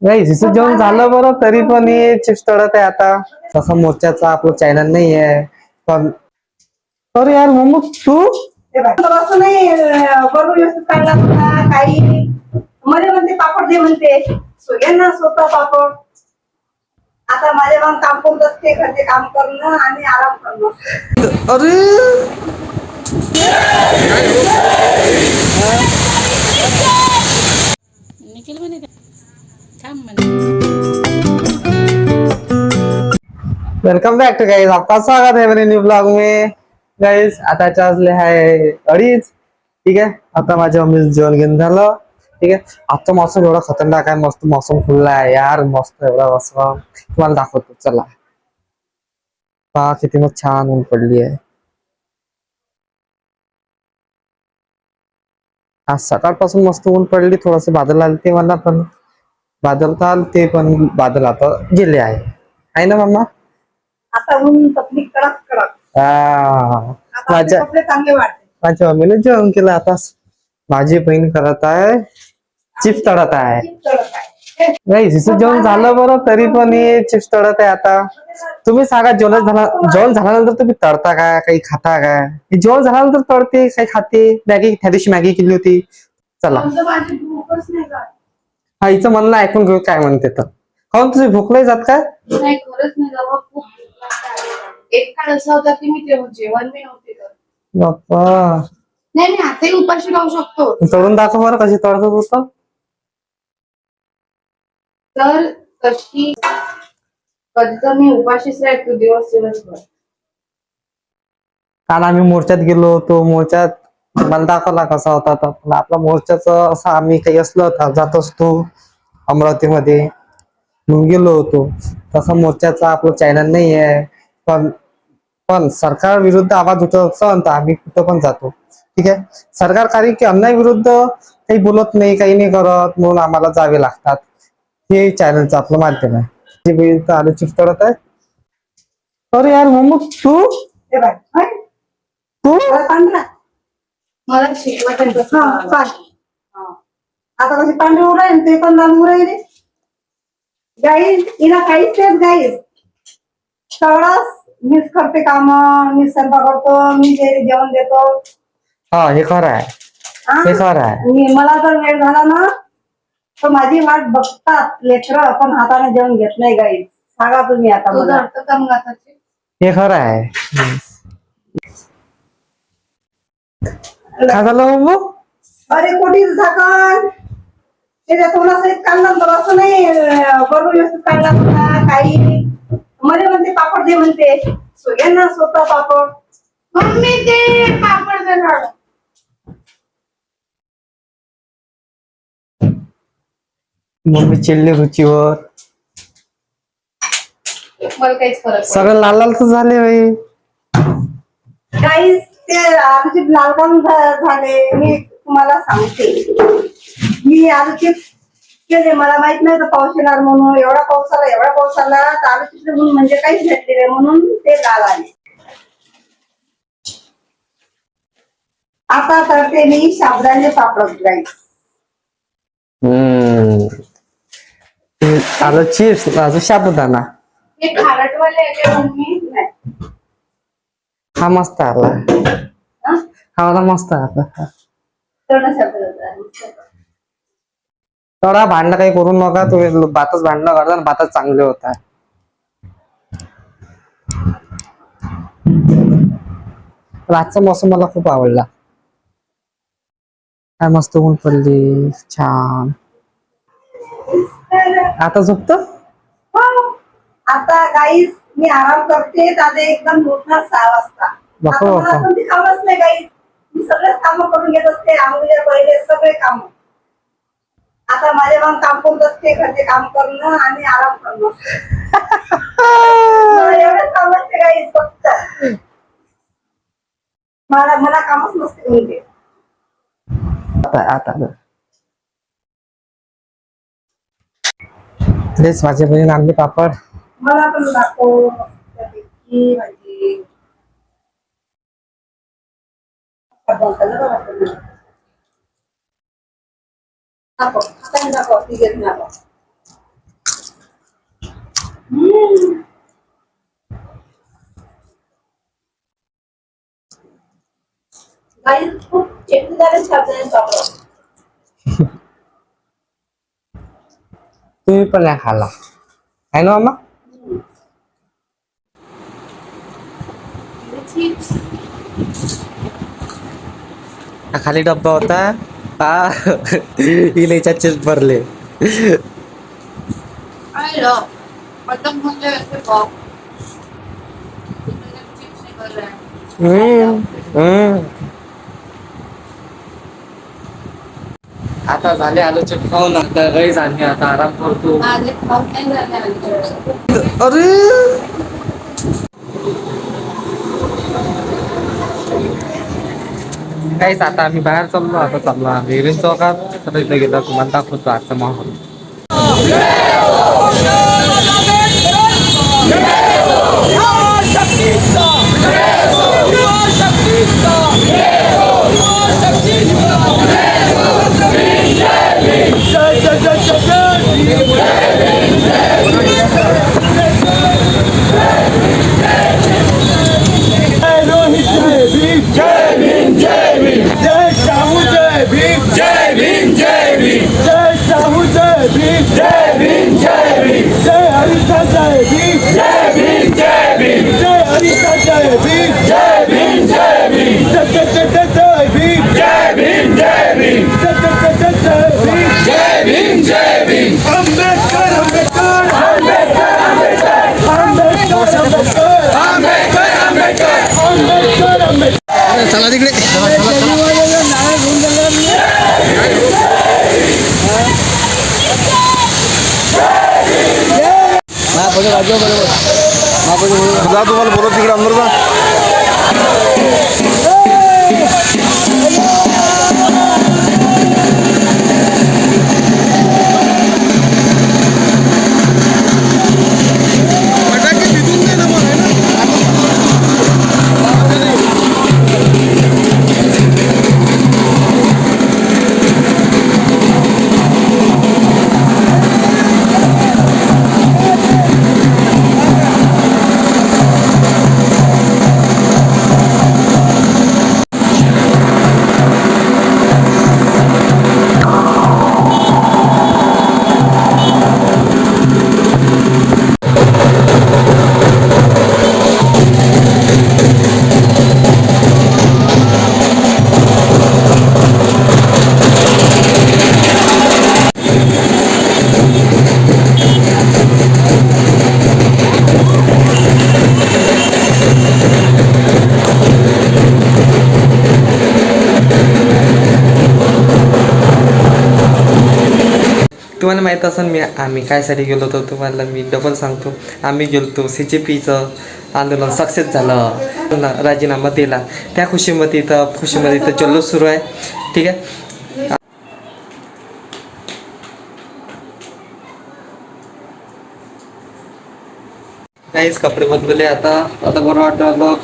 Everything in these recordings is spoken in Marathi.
नाही हिचं जेवण झालं बरं तरी पण हे चिप्स तळत आहे आता. तसं मोर्चाचा आपलं चॅनल नाही आहे पण. अरे यार मम्मी तू असं नाही बरोबर व्यवस्थित काढला होता काही मध्ये म्हणते पापड दे म्हणते यांना स्वतः पापड. आता माझे मग काम करत असते घरचे काम करणं आणि आराम करणं. अरे निखिल म्हणे थांब म्हणे. वेलकम बैक टू गाइस, आपका स्वागत है मेरे न्यू ब्लॉग में. गाइस आता वाजले आहे 2:30. ठीक आहे, आता माझ्या मम्मीचं जेवण घेऊन झालं. ठीक आहे, आजचा मौसम एवढा खतरनाक आहे, मस्त मौसम खुलला आहे यार, मस्त एवढा मौसम तुम्हाला दाखवतो चला. पहा किती मस्त छान ऊन पडली आहे. आज सकाळपासून मस्त ऊन पडली, थोडस बादल आले ते मला पण बादल तर आलते पण बादल आता गेले आहे ना मम्मा. आता ऊन तपली कडक कडक. आता आपले कपडे चांगले वाटते. माझ्या मम्मीने जेवण केलं आता. माझी बहीण करत आहे चिप्स तळत आहे. नाही हिचं जेवण झालं बरं तरी पण हे चिप्स तळत आहे आता. तुम्ही सांगा जेवण झाल्यानंतर तुम्ही तळता काय, काही खाता काय? जेवण झाल्यानंतर तळते काही खाते. मॅगी त्या दिवशी मॅगी केली होती. चला हा हिचं म्हणणं ऐकून घेऊ काय म्हणते तर. काहून तुझी भूक नाही जात काय? नाही खरंच नाही बाबा, खूप भूक लागते. एक काळ असा होता की मी तेव्हा जेवण मी नव्हते करत. बाप्पा नाही मी आताही उपाशी राहू शकतो. तळून दाखव बरं कशी तळत होतं. तर कधी तर मी उपाशीच राहतो दिवसभर. काल आम्ही मोर्चात गेलो होतो. मोर्चात मला दाखवला कसा होता तर आपला मोर्चाचं असं आम्ही काही असलो जात असतो अमरावतीमध्ये घेऊन गेलो होतो. तसा मोर्चाचा आपलं चॅनल नाही आहे पण सरकार विरुद्ध आवाज उठवत असं तर आम्ही कुठं पण जातो. ठीक आहे, सरकार कारण की अन्याय विरुद्ध काही बोलत नाही, काही नाही करत म्हणून आम्हाला जावे लागतात. हे चॅनलचं आपलं माध्यम आहे. आलू चिप्स तळत आहे. अरे यार मम्मी तू तू मला शिकवत आता कशी पांढरी उराय ते पण लांब उरायले. गाईस हिला काहीच तेच गाईस सगळंच मीच करते काम. मी स्वयंपाक करतो, मी जेवण देतो. हा हे खरं आहे, हे खरं आहे. मला जर वेळ झाला ना तर माझी वाट बघतात लेकरं, पण हाताने जेवण घेत नाही गाईस. सांगा तुम्ही आता मला. का मग आता हे खरं आहे. काय झालं मम्मी? अरे कोठीच झाकण त्याच्यातून असं काढलं तर असं नाही बरोबर व्यवस्थित काढला होता काही मध्ये म्हणते पापड दे म्हणते यांना स्वतः पापड. मम्मी ते पापड दे ना. मम्मी चिडली रुचीवर. मला काहीच फरक सगळं लाल लाल तर झाले बाई. गाईस ते आमचे लालकाम झाले. मी तुम्हाला सांगते, मी आलूचे केले. मला माहित नाही तर पाऊस येणार म्हणून. एवढा पाऊस आला तर आलूचे म्हणून म्हणजे काहीच भेटले म्हणून ते लाल आले. आता करते मी साबुदाणे पापड गाईस. आलं चिप्स अजून साबुदाणा. हे खारटवाले आहे का मम्मी? हा मस्त आला, हा वाला मस्त आला. थोडा भांडणं काही करू नका तुम्ही. भातच भांडणं करता आणि भातच चांगले होत आहे. आजचा मौसम मला खूप आवडला. काय मस्त ऊन पडली छान. आता झोपतो. आता गाईस मी आराम करते. दादा एकदम मोठा 6 वाजता. आता मला कोणती कामच नाही गाईस. मी सगळेच काम करून घेत असते. आंघोळीच्या पहिले सगळे काम. आता माझे मग काम करत असते घरचे काम करणं आणि आराम करणं. एवढेच काम असते गाईस फक्त. मला कामच नसते म्हणजे. आता तेच माझी बहीण आणली पापड. मला पण दाखव त्यापैकी भाजी. दाखव. गाईस खूप टेस्टी झाले साबुदाण्याचे पापड. तुम्ही पण नाही खाल्ला आहे ना मामा? चिप्स हा खाली डब्बा होता हा इलेच्या चिप्स भरले. आलं मतलब म्हणजे असे बॉब चिप्स निघाले आता झाले आलू चिप्स खाऊन आता गाईस आणि आता आराम करतो. माझे खाऊन नाही झाले आलू चिप्स. अरे काहीच आता आम्ही बाहेर चाललो. आता चाललो आम्ही इव्हिनिंग चौकात. तर इथे गेलो तुम्हाला दाखवतो आजचा माहोल. चला तिकडे तुम्हाला बोलत तिकडे अंदर जा. तुम्हाला माहीत असेल आम्ही कायसाठी गेलो होतो तुम्हाला मी डबल सांगतो. आम्ही गेलो होतो CJPचं आंदोलन सक्सेस झालं. राजीनामा दिला त्या खुशीमध्ये इथं जल्लोष सुरू आहे. ठीक आहे. काहीच कपडे बदलले आता बरं वाटलं.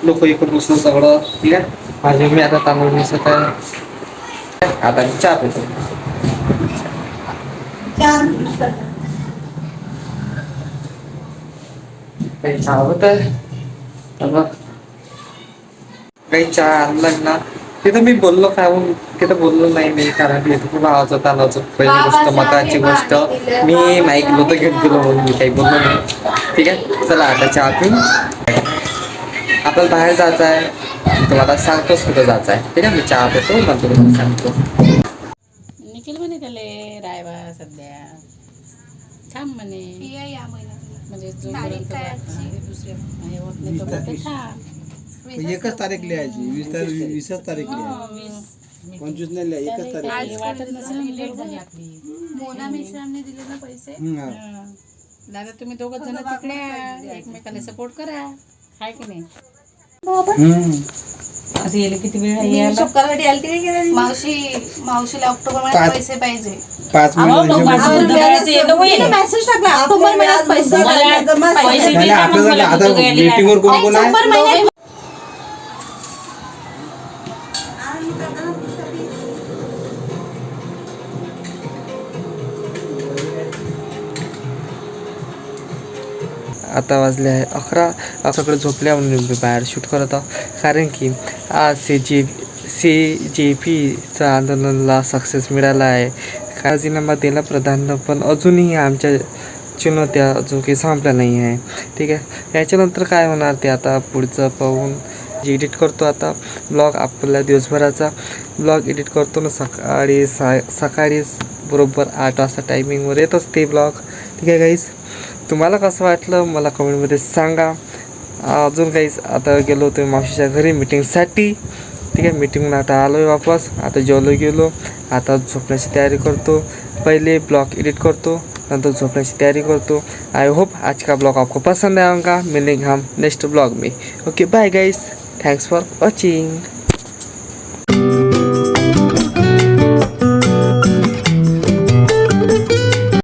लोक इकडून बसलं सगळं. ठीक आहे. माझे मी आता तांदूळ मिसळत आहे. आता मी चहा पितो. काही चहा होत आहे. काही चहा आणलं ना तिथं मी बोललो काय तिथं बोललो नाही मी कारण की खूप आवाज होता आला. पहिली गोष्ट महत्वाची गोष्ट मी माईक नव्हतं घेत गेलो म्हणून मी काही बोललो नाही. ठीक आहे. चला आता चहा पिऊन आपल्याला बाहेर जायचं आहे. तुम्हाला सांगतोच कुठं जायचं आहे. ठीक आहे. मी चहा पितो नंतर तुम्हाला सांगतो. निखिल म्हणे त्याले रायबा सध्या थांब म्हणे या महिन्यात म्हणजे तारीख काय आजची? दुसऱ्या हे होत नाही तोपर्यंत थांब. एकच तारीख लिहायची 20च तारीख लिहायची 25 नाही लिहायची एकच तारीख हे वाटत नसेल लेट झाली आपली. मोना मिश्रांनी दिले ना पैसे हा. दादा तुम्ही दोघं जण तिकडे या. एकमेकाला सपोर्ट करा. हाय की नाही असं येईल किती वेळ आहे यायला? मावशीला ऑक्टोबर महिन्यात पैसे पाहिजे. 5 मिनिट मेसेज टाकला ऑक्टोबर महिन्यात पैसे आता मीटिंगवर कोण कोण आहे आता वाजले आहे 11. सगळं झोपल्या म्हणून मी बाहेर शूट करत आहो, कारण की आज CJPचं आंदोलनाला सक्सेस मिळाला आहे. राजीनामा दिला प्रधान, पण अजूनही आमच्या चुनौत्या अजून काही संपल्या नाही आहे. ठीक आहे, याच्यानंतर काय होणार ते आता पुढचं पाहून एडिट करतो. आता ब्लॉग आपला दिवसभराचा ब्लॉग एडिट करतो ना, सकाळी बरोबर 8 वाजता टायमिंगवर येत असते ब्लॉग. ठीक आहे गाईज, तुम्हाला कसं वाटलं मला कमेंटमध्ये सांगा. अजून काहीच आता गेलो होतो मावशीच्या घरी मीटिंगसाठी. ठीक आहे, मीटिंगला आता आलो आहे वापस. आता जेवलो गेलो, आता झोपण्याची तयारी करतो. पहिले ब्लॉग एडिट करतो, नंतर झोपण्याची तैयारी करतो. आई होप आज का ब्लॉग आपको पसंद आएगा. मिलेंगे हम नेक्स्ट ब्लॉग में. Okay bye guys, thanks for watching.